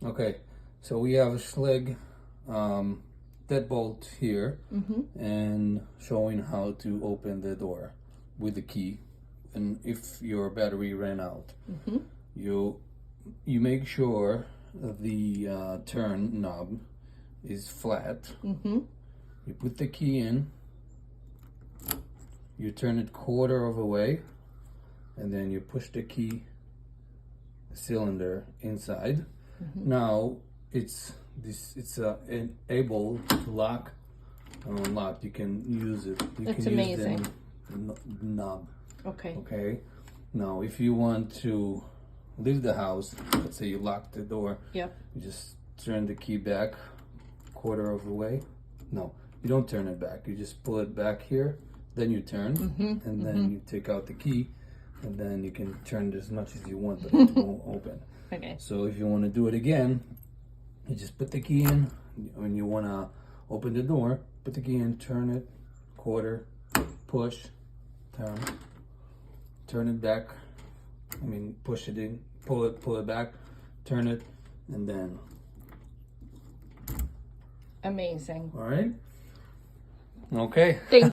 Okay, so we have a Schlage deadbolt here, and showing how to open the door with the key. And if your battery ran out, you make sure the turn knob is flat. You put the key in, you turn it quarter of a way, and then you push the key cylinder inside. Now it's able to lock and unlock. You can use it. That's amazing. Use the knob. Okay. Okay. Now, if you want to leave the house, let's say you lock the door. Yep. You just turn the key back quarter of the way. No, you don't turn it back. You just pull it back here. Then you turn, and then you take out the key, and then you can turn it as much as you want, but it won't open. Okay. So if you want to do it again, you just put the key in. When you want to open the door, put the key in, turn it, quarter, push, turn it back. I mean, push it in, pull it back, turn it, and then. Amazing. All right. Okay. Thank